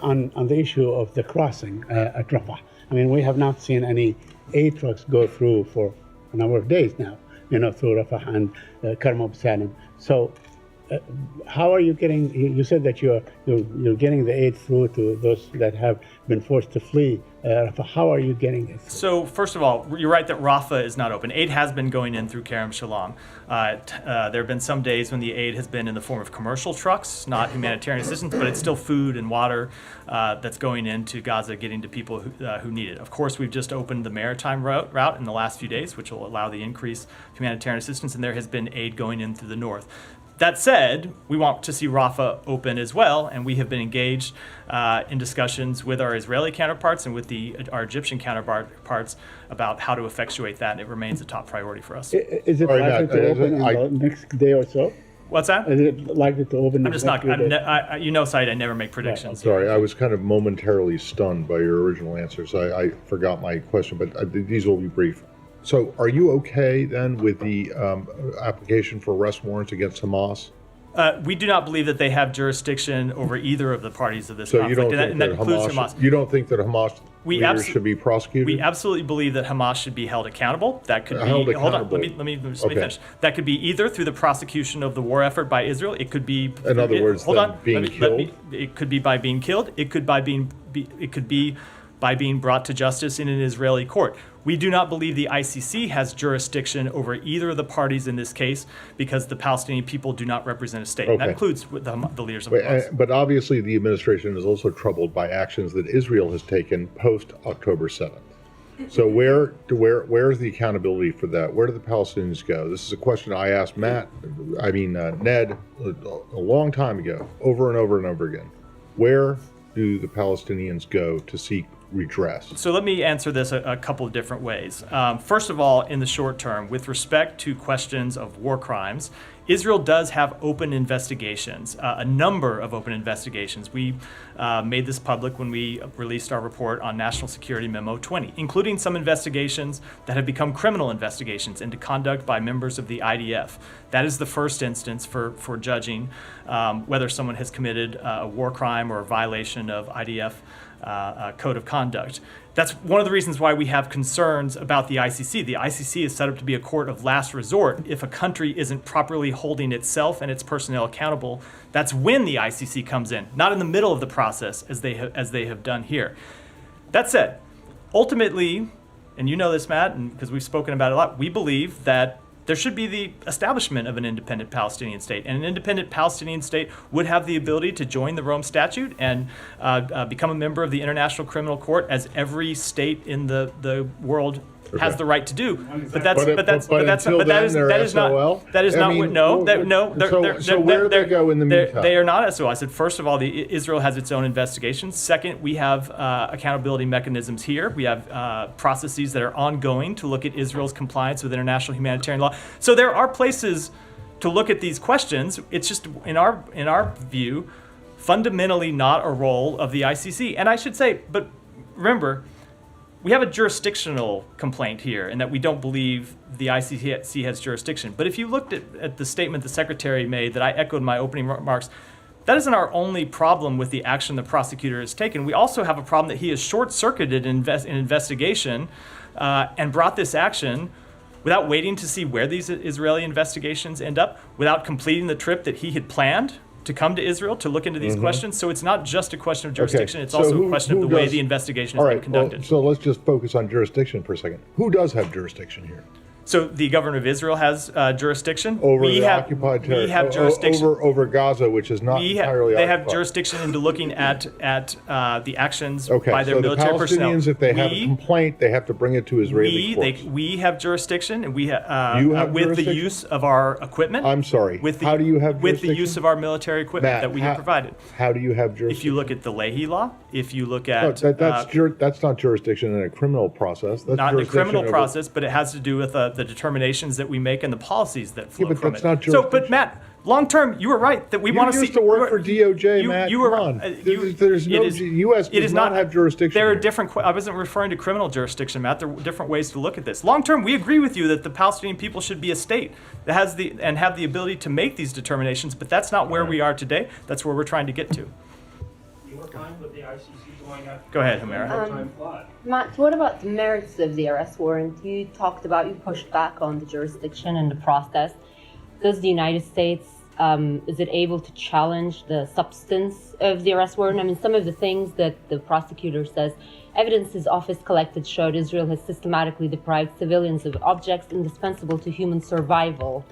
on the issue of the crossing at Rafah. I mean, we have not seen any aid trucks go through for a number of days now, through Rafah and Karma Salim. So how are you getting, you said that you're getting the aid through to those that have been forced to flee Rafah. How are you getting it through? So first of all, you're right that Rafah is not open. Aid has been going in through Kerem Shalom. There have been some days when the aid has been in the form of commercial trucks, not humanitarian assistance, but it's still food and water that's going into Gaza, getting to people who need it. Of course, we've just opened the maritime route in the last few days, which will allow the increase of humanitarian assistance, and there has been aid going in through the north. That said, we want to see Rafah open as well, and we have been engaged in discussions with our Israeli counterparts and with our Egyptian counterparts about how to effectuate that, and it remains a top priority for us. Is it likely to open in the next day or so? What's that? Is it likely to open? I'm just not. Said I never make predictions. Sorry, I was kind of momentarily stunned by your original answer, so I forgot my question, but these will be brief. So are you okay then with the application for arrest warrants against Hamas? We do not believe that they have jurisdiction over either of the parties of this so conflict, you don't think that includes Hamas. You don't think that Hamas leaders should be prosecuted? We absolutely believe that Hamas should be held accountable. That could be hold on. Let me finish. That could be either through the prosecution of the war effort by Israel. It could be in other words, being killed. It could be by being killed. It could be by being brought to justice in an Israeli court. We do not believe the ICC has jurisdiction over either of the parties in this case because the Palestinian people do not represent a state. Okay. And that includes the leaders of Hamas. But obviously the administration is also troubled by actions that Israel has taken post-October 7th. So where is the accountability for that? Where do the Palestinians go? This is a question I asked Ned a long time ago, over and over and over again. Where do the Palestinians go to seek redress? So let me answer this a couple of different ways. First of all, in the short term, with respect to questions of war crimes, Israel does have open investigations, a number of open investigations. We made this public when we released our report on National Security Memo 20, including some investigations that have become criminal investigations into conduct by members of the IDF. That is the first instance for judging whether someone has committed a war crime or a violation of IDF code of conduct. That's one of the reasons why we have concerns about the ICC. The ICC is set up to be a court of last resort. If a country isn't properly holding itself and its personnel accountable, that's when the ICC comes in, not in the middle of the process as they have done here. That said, ultimately, and you know this, Matt, and because we've spoken about it a lot, we believe that there should be the establishment of an independent Palestinian state. And an independent Palestinian state would have the ability to join the Rome Statute and become a member of the International Criminal Court, as every state in the world has the right to do. But that is not what. So where do they go in the meantime? They are not SOL. I said, first of all, Israel has its own investigations. Second, we have accountability mechanisms here. We have processes that are ongoing to look at Israel's compliance with international humanitarian law. So there are places to look at these questions. It's just, in our view, fundamentally not a role of the ICC. And I should say, but remember, we have a jurisdictional complaint here in that we don't believe the ICC has jurisdiction. But if you looked at the statement the Secretary made that I echoed in my opening remarks, that isn't our only problem with the action the prosecutor has taken. We also have a problem that he has short-circuited an investigation and brought this action without waiting to see where these Israeli investigations end up, without completing the trip that he had planned to come to Israel to look into these questions. So it's not just a question of jurisdiction, it's also a question of the way the investigation has been conducted. So let's just focus on jurisdiction for a second. Who does have jurisdiction here? So the government of Israel has jurisdiction. Over the occupied territory. We have jurisdiction. Over Gaza, which is not entirely occupied. They have jurisdiction into looking at the actions by their so military the personnel. Palestinians, if they have a complaint, they have to bring it to Israeli courts. We have jurisdiction, and we you have with the use of our equipment. I'm sorry. How do you have jurisdiction? With the use of our military equipment that we have provided. How do you have jurisdiction? If you look at the Leahy law, if you look at that's not jurisdiction in a criminal process. That's not in a criminal process, but it has to do with the determinations that we make and the policies that flow from it. Not so, but Matt, long term, you were right that we want to see. You used to work for DOJ, Matt. You were on. There's no U.S. does not have jurisdiction. There are different. I wasn't referring to criminal jurisdiction, Matt. There are different ways to look at this. Long term, we agree with you that the Palestinian people should be a state that has and have the ability to make these determinations. But that's not where we are today. That's where we're trying to get to. time with the ICC going after. Go ahead, Humera. Time Flawed. Matt, what about the merits of the arrest warrant? You pushed back on the jurisdiction and the process. Does the United States, is it able to challenge the substance of the arrest warrant? I mean, some of the things that the prosecutor says, evidence his office collected showed Israel has systematically deprived civilians of objects indispensable to human survival,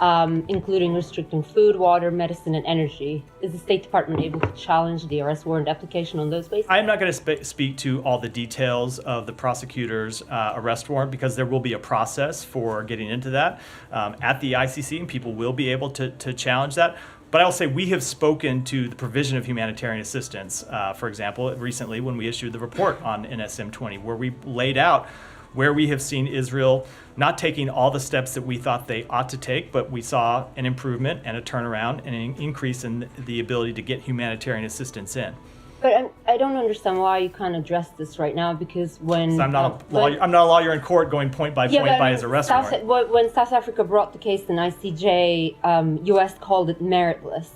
including restricting food, water, medicine, and energy. Is the State Department able to challenge the arrest warrant application on those bases? I'm not going to speak to all the details of the prosecutor's arrest warrant because there will be a process for getting into that at the ICC, and people will be able to challenge that. But I'll say we have spoken to the provision of humanitarian assistance, for example, recently when we issued the report on NSM 20, where we laid out where we have seen Israel not taking all the steps that we thought they ought to take, but we saw an improvement and a turnaround and an increase in the ability to get humanitarian assistance in. But I don't understand why you can't address this right now, because when... I'm not a lawyer in court going point by point by his arrest warrant. When South Africa brought the case in ICJ, U.S. called it meritless.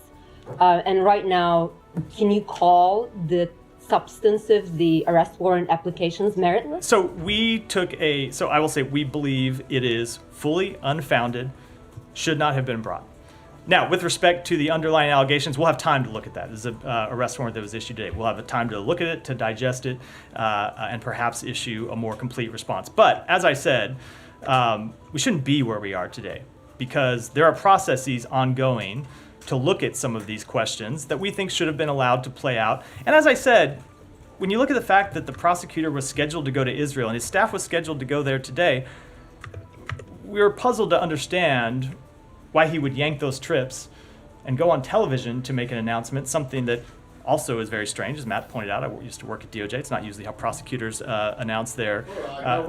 And right now, can you call the substance of the arrest warrant applications meritless? So I will say we believe it is fully unfounded, should not have been brought. Now, with respect to the underlying allegations, we'll have time to look at that. This is an arrest warrant that was issued today. We'll have a time to look at it, to digest it, and perhaps issue a more complete response. But as I said, we shouldn't be where we are today because there are processes ongoing to look at some of these questions that we think should have been allowed to play out. And as I said, when you look at the fact that the prosecutor was scheduled to go to Israel and his staff was scheduled to go there today, we were puzzled to understand why he would yank those trips and go on television to make an announcement, something that also is very strange. As Matt pointed out, I used to work at DOJ. It's not usually how prosecutors announce their. I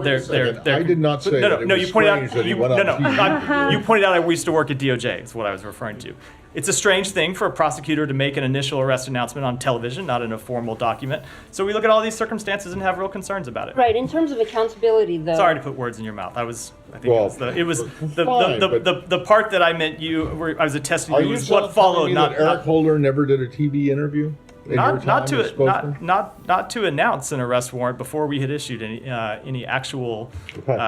did not say that it was you pointed strange out. that he went on TV. You pointed out I used to work at DOJ. Is what I was referring to. It's a strange thing for a prosecutor to make an initial arrest announcement on television, not in a formal document. So we look at all these circumstances and have real concerns about it. Right. In terms of accountability, though. Sorry to put words in your mouth. I think it was fine, the part that I meant I was attesting you was what followed. Not Eric Holder never did a TV interview. Not to announce an arrest warrant before we had issued any actual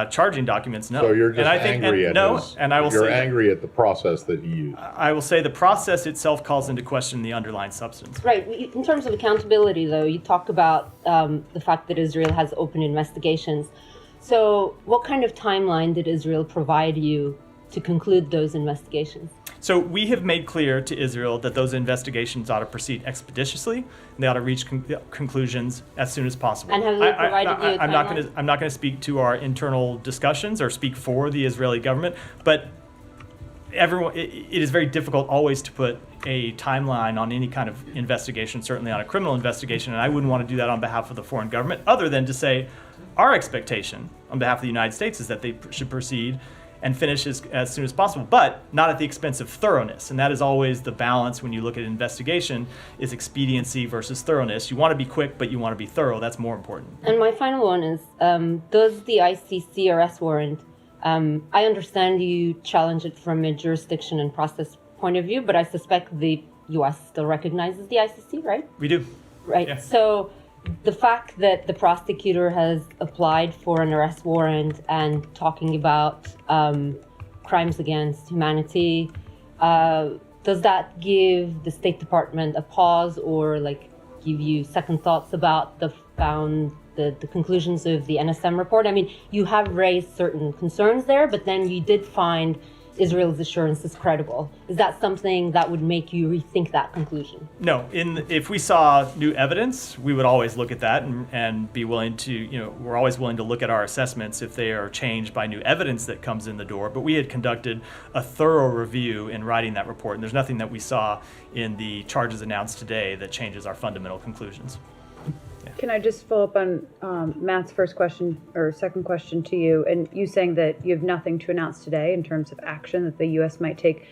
charging documents. No. So you're just angry angry at the process that he used. I will say the process itself calls into question the underlying substance. Right. In terms of accountability, though, you talk about the fact that Israel has open investigations. So what kind of timeline did Israel provide you to conclude those investigations? So we have made clear to Israel that those investigations ought to proceed expeditiously. And they ought to reach conclusions as soon as possible. And have they provided you a timeline? I'm not going to speak to our internal discussions or speak for the Israeli government, but it is very difficult always to put a timeline on any kind of investigation, certainly on a criminal investigation, and I wouldn't want to do that on behalf of the foreign government, other than to say our expectation on behalf of the United States is that they should proceed and finish as soon as possible, but not at the expense of thoroughness. And that is always the balance when you look at investigation, is expediency versus thoroughness. You want to be quick, but you want to be thorough. That's more important. And my final one is, does the ICC arrest warrant, I understand you challenge it from a jurisdiction and process point of view, but I suspect the U.S. still recognizes the ICC, right? We do. Right. Yeah. So the fact that the prosecutor has applied for an arrest warrant and talking about crimes against humanity, does that give the State Department a pause or give you second thoughts about the conclusions of the NSM report? I mean, you have raised certain concerns there, but then you did find Israel's assurances credible. Is that something that would make you rethink that conclusion? No. If we saw new evidence, we would always look at that and be willing to, we're always willing to look at our assessments if they are changed by new evidence that comes in the door. But we had conducted a thorough review in writing that report, and there's nothing that we saw in the charges announced today that changes our fundamental conclusions. Can I just follow up on Matt's second question to you, and you saying that you have nothing to announce today in terms of action that the U.S. might take.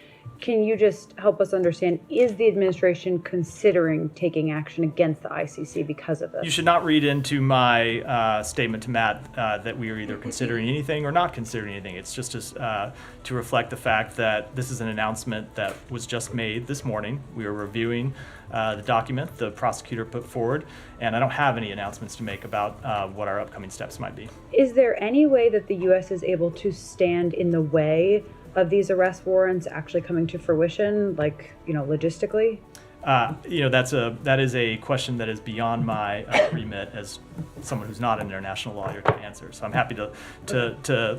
can you just help us understand, is the administration considering taking action against the ICC because of this? You should not read into my statement to Matt that we are either considering anything or not considering anything. It's just to reflect the fact that this is an announcement that was just made this morning. We are reviewing the document the prosecutor put forward, and I don't have any announcements to make about what our upcoming steps might be. Is there any way that the U.S. is able to stand in the way of these arrest warrants actually coming to fruition, like, logistically? That is a question that is beyond my remit as someone who's not an international lawyer to answer. So I'm happy to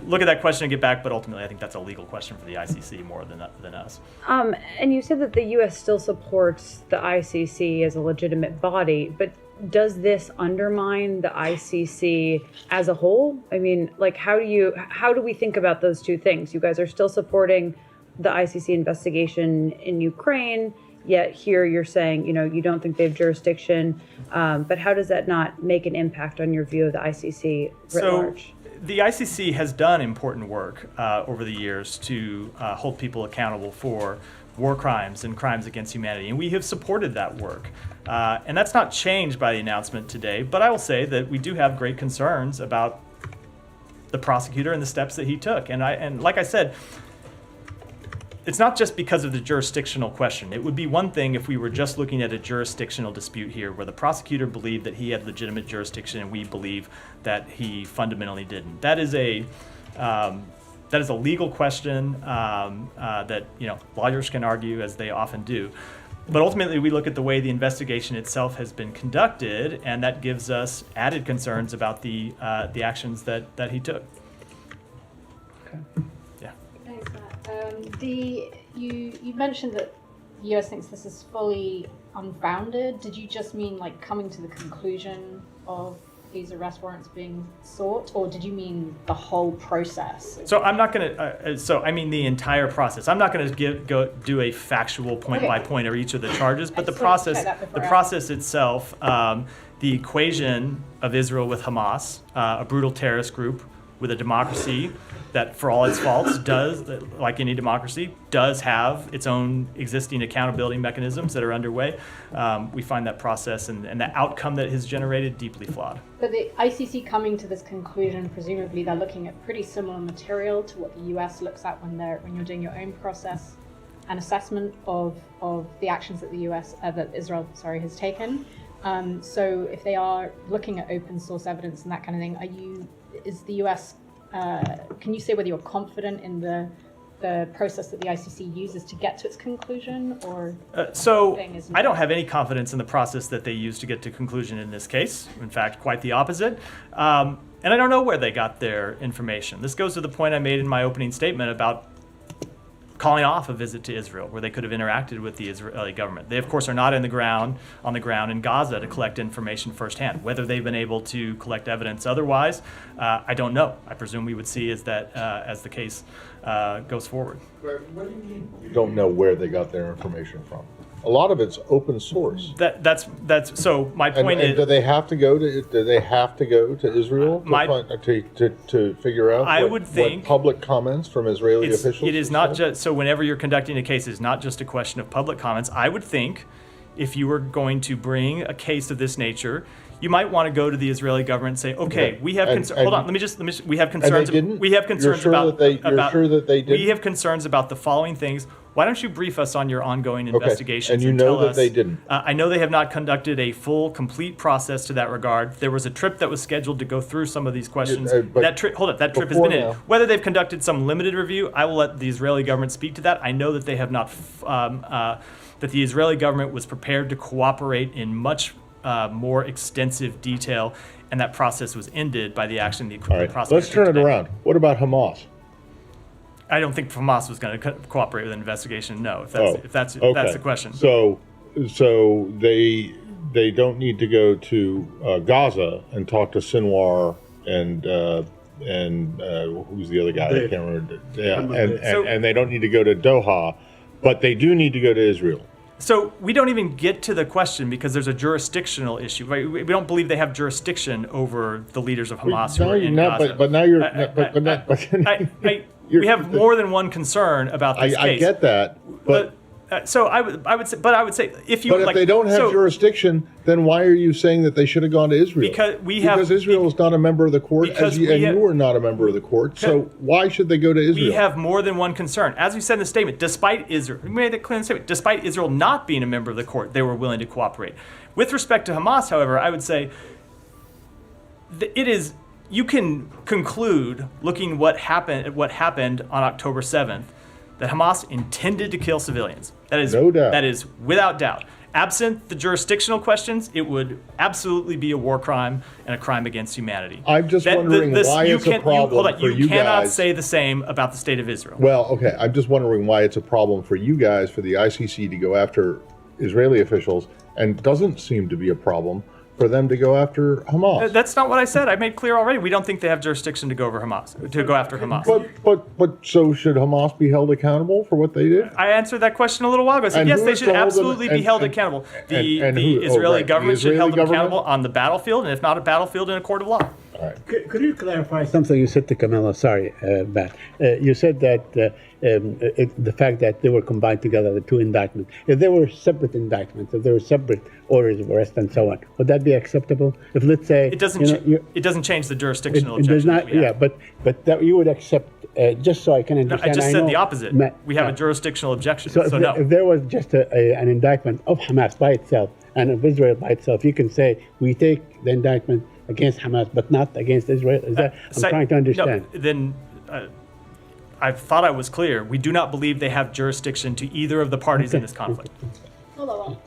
look at that question and get back, but ultimately I think that's a legal question for the ICC more than us. And you said that the U.S. still supports the ICC as a legitimate body, but does this undermine the ICC as a whole? I mean, like, how do we think about those two things? You guys are still supporting the ICC investigation in Ukraine, yet here you're saying, you don't think they have jurisdiction. But how does that not make an impact on your view of the ICC writ large? The ICC has done important work over the years to hold people accountable for war crimes and crimes against humanity, and we have supported that work. And that's not changed by the announcement today, but I will say that we do have great concerns about the prosecutor and the steps that he took. And like I said, it's not just because of the jurisdictional question. It would be one thing if we were just looking at a jurisdictional dispute here where the prosecutor believed that he had legitimate jurisdiction and we believe that he fundamentally didn't. That is a legal question that lawyers can argue, as they often do. But ultimately, we look at the way the investigation itself has been conducted, and that gives us added concerns about the actions that he took. Okay. Yeah. Thanks, Matt. You mentioned that the US thinks this is fully unfounded. Did you just mean like coming to the conclusion of these arrest warrants being sought, or did you mean the whole process? So I'm not going to. I mean the entire process. I'm not going to go do a factual point by point of each of the charges, but the process itself, the equation of Israel with Hamas, a brutal terrorist group with a democracy that, for all its faults, does, like any democracy, does have its own existing accountability mechanisms that are underway. We find that process and the outcome that it has generated deeply flawed. But the ICC coming to this conclusion, presumably they're looking at pretty similar material to what the US looks at when you're doing your own process and assessment of the actions that that Israel has taken. So if they are looking at open source evidence and that kind of thing, is the US? Can you say whether you're confident in the process that the ICC uses to get to its conclusion, or I don't have any confidence in the process that they use to get to conclusion in this case. In fact, quite the opposite. And I don't know where they got their information. This goes to the point I made in my opening statement about calling off a visit to Israel, where they could have interacted with the Israeli government. They, of course, are not on the ground in Gaza to collect information firsthand. Whether they've been able to collect evidence otherwise, I don't know. I presume we would see as the case goes forward. What do you mean you don't know where they got their information from? A lot of it's open source. That's so. My point is, do they have to go to Israel to figure out what public comments from Israeli officials? It is not just so. Whenever you're conducting a case, it's not just a question of public comments. I would think, if you were going to bring a case of this nature, you might want to go to the Israeli government and say, "Okay, we have concerns." Hold on, let me. We have concerns. We have concerns about. You're sure that they didn't? We have concerns about the following things. Why don't you brief us on your ongoing investigations? And you know that they didn't. I know they have not conducted a full, complete process to that regard. There was a trip that was scheduled to go through some of these questions. That trip has been in. Whether they've conducted some limited review, I will let the Israeli government speak to that. I know that they have not. That the Israeli government was prepared to cooperate in much more extensive detail, and that process was ended by the action the prosecutor. Let's turn it around. What about Hamas? I don't think Hamas was going to cooperate with an investigation. No, if that's the question. So they don't need to go to Gaza and talk to Sinwar and who's the other guy? I can't remember. Yeah, and they don't need to go to Doha, but they do need to go to Israel. So we don't even get to the question because there's a jurisdictional issue. Right? We don't believe they have jurisdiction over the leaders of Hamas who are in Gaza. But now you're. We have more than one concern about this case. I get that. But So I would say if you but if they don't have jurisdiction, then why are you saying that they should have gone to Israel? Because Israel is not a member of the court, and you are not a member of the court. So why should they go to Israel? We have more than one concern. As we said in the statement, despite Israel, we made that clear in the statement, despite Israel not being a member of the court, they were willing to cooperate. With respect to Hamas, however, I would say you can conclude, looking what happened on October 7th, that Hamas intended to kill civilians. That is no doubt. That is without doubt. Absent the jurisdictional questions, it would absolutely be a war crime and a crime against humanity. I'm just wondering why it's a problem for you guys. You cannot say the same about the state of Israel. Well, okay. I'm just wondering why it's a problem for you guys, for the ICC to go after Israeli officials, and doesn't seem to be a problem for them to go after Hamas. That's not what I said. I made clear already. We don't think they have jurisdiction to go after Hamas. But so should Hamas be held accountable for what they did? I answered that question a little while ago. I said yes, they should absolutely be held accountable. The Israeli government should be held accountable on the battlefield, and if not a battlefield, in a court of law. All right. Could you clarify something you said to Camilla? Sorry, Matt. You said that the fact that they were combined together, the two indictments, if they were separate indictments, if they were separate orders of arrest and so on, would that be acceptable? If, let's say, it doesn't change the jurisdictional it does objection. not. But that you would accept. Just so I can understand. I just said the opposite. We have a jurisdictional objection. So no. If there was just an indictment of Hamas by itself and of Israel by itself, you can say we take the indictment against Hamas, but not against Israel. Is that I'm trying to understand? No, then I thought I was clear. We do not believe they have jurisdiction to either of the parties in this conflict. Hold on.